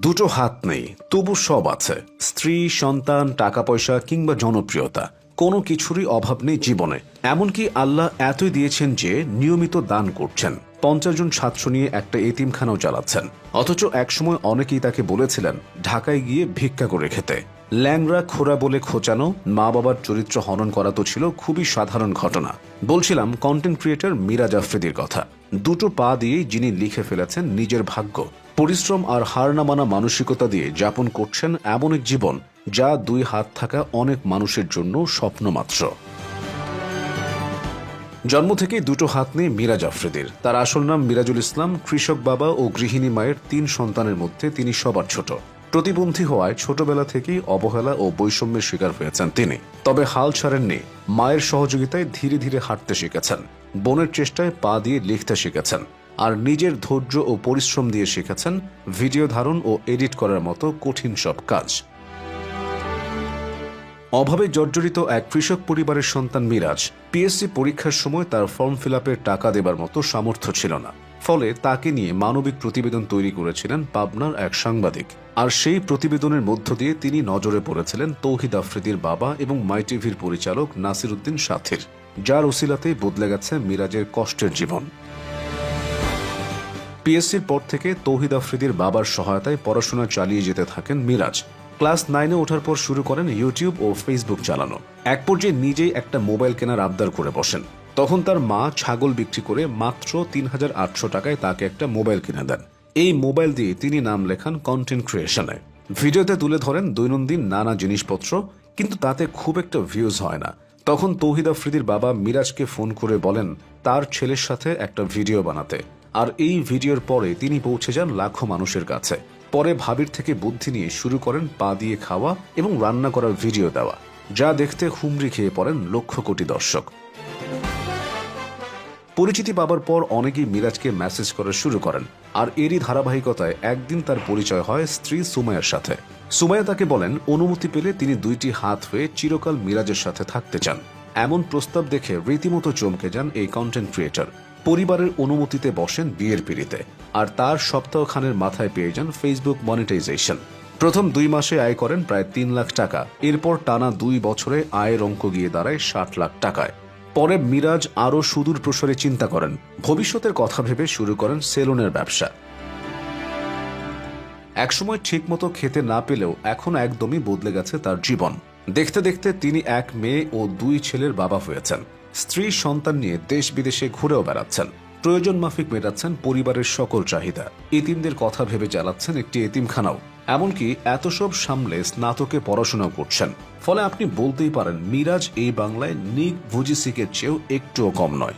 দুটো হাত নেই, তবু সব আছে। স্ত্রী, সন্তান, টাকা পয়সা কিংবা জনপ্রিয়তা, কোনো কিছুরই অভাব নেই জীবনে। এমনকি আল্লাহ এতই দিয়েছেন যে নিয়মিত দান করছেন। 50 জন ছাত্র নিয়ে একটা এতিমখানাও চালাচ্ছেন। অথচ একসময় অনেকেই তাকে বলেছিলেন ঢাকায় গিয়ে ভিক্ষা করে খেতে। ল্যাংড়া খোরা বলে খোঁচানো, মা বাবার চরিত্র হনন করা তো ছিল খুবই সাধারণ ঘটনা। বলছিলাম কন্টেন্ট ক্রিয়েটর মিরাজ আফ্রিদির কথা। দুটো পা দিয়েই যিনি লিখে ফেলেছেন নিজের ভাগ্য। পরিশ্রম আর হার না মানা মানসিকতা দিয়ে যাপন করছেন এমন এক জীবন যা দুই হাত থাকা অনেক মানুষের জন্য স্বপ্ন মাত্র। জন্ম থেকেই দুটো হাত নেই মিরাজ আফ্রিদির। তার আসল নাম মিরাজুল ইসলাম। কৃষক বাবা ও গৃহিণী মায়ের 3 সন্তানের মধ্যে তিনি সবার ছোট। প্রতিবন্ধী হওয়ায় ছোটবেলা থেকেই অবহেলা ও বৈষম্যের শিকার হয়েছেন তিনি। তবে হাল ছাড়েননি। মায়ের সহযোগিতায় ধীরে ধীরে হাঁটতে শিখেছেন, বোনের চেষ্টায় পা দিয়ে লিখতে শিখেছেন, আর নিজের ধৈর্য ও পরিশ্রম দিয়ে শিখেছেন ভিডিও ধারণ ও এডিট করার মতো কঠিন সব কাজ। অভাবে জর্জরিত এক কৃষক পরিবারের সন্তান মিরাজ। পিএসসি পরীক্ষার সময় তার ফর্ম ফিল আপের টাকা দেবার মতো সামর্থ্য ছিল না। ফলে তাকে নিয়ে মানবিক প্রতিবেদন তৈরি করেছিলেন পাবনার এক সাংবাদিক। আর সেই প্রতিবেদনের মধ্য দিয়ে তিনি নজরে পড়েছিলেন তৌহিদ আফ্রিদির বাবা এবং মাই টিভির পরিচালক নাসির উদ্দিন সাথীর, যার ওসিলাতেই বদলে গেছে মিরাজের কষ্টের জীবন। পিএসসির পর থেকে তৌহিদ আফ্রিদির বাবার সহায়তায় পড়াশোনা চালিয়ে যেতে থাকেন মিরাজ। ক্লাস 9-এ ওঠার পর শুরু করেন ইউটিউব ও ফেসবুক চালানো। এক পর্যায়ে নিজেই একটা মোবাইল কেনার আবদার করে বসেন। তখন তার মা ছাগল বিক্রি করে মাত্র 3800 টাকায় তাকে একটা মোবাইল কিনে দেন। এই মোবাইল দিয়ে তিনি নাম লেখান কন্টেন্ট ক্রিয়েশনে। ভিডিওতে তুলে ধরেন দৈনন্দিন নানা জিনিসপত্র, কিন্তু তাতে খুব একটা ভিউজ হয় না। তখন তৌহিদ আফ্রিদির বাবা মিরাজকে ফোন করে বলেন তার ছেলের সাথে একটা ভিডিও বানাতে। আর এই ভিডিওর পরে তিনি পৌঁছে যান লাখো মানুষের কাছে। পরে ভাবির থেকে বুদ্ধি নিয়ে শুরু করেন পা দিয়ে খাওয়া এবং রান্না করার ভিডিও দেওয়া, যা দেখতে হুমড়ি খেয়ে পড়েন লক্ষ কোটি দর্শক। পরিচিতি পাবার পর অনেকেই মিরাজকে মেসেজ করা শুরু করেন। আর এরই ধারাবাহিকতায় একদিন তার পরিচয় হয় স্ত্রী সুমাইয়ার সাথে। সুমাইয়া তাকে বলেন অনুমতি পেলে তিনি 2টি হাত হয়ে চিরকাল মিরাজের সাথে থাকতে চান। এমন প্রস্তাব দেখে রীতিমতো চমকে যান এই কন্টেন্ট ক্রিয়েটর। পরিবারের অনুমতিতে বসেন বিয়ের পিঁড়িতে। আর তার সপ্তাহখানের মাথায় পেয়ে যান ফেসবুক মনিটাইজেশন। প্রথম 2 মাসে আয় করেন প্রায় 3 লাখ টাকা। এরপর টানা 2 বছরে আয়ের অঙ্ক গিয়ে দাঁড়ায় 60 লাখ টাকায়। পরে মিরাজ আরও সুদূর প্রসারে চিন্তা করেন। ভবিষ্যতের কথা ভেবে শুরু করেন সেলুনের ব্যবসা। একসময় ঠিকমতো খেতে না পেলেও এখন একদমই বদলে গেছে তার জীবন। দেখতে দেখতে তিনি 1 মেয়ে ও 2 ছেলের বাবা হয়েছেন। স্ত্রী সন্তান নিয়ে দেশ বিদেশে ঘুরেও বেড়াচ্ছেন। প্রয়োজন মাফিক মেটাচ্ছেন পরিবারের সকল চাহিদা। এতিমদের কথা ভেবে চালাচ্ছেন একটি এতিমখানাও। এমনকি এত সব সামলে স্নাতকে পড়াশোনাও করছেন। ফলে আপনি বলতেই পারেন মিরাজ এই বাংলায় নিক ভুজিসিকের চেয়েও একটুও কম নয়।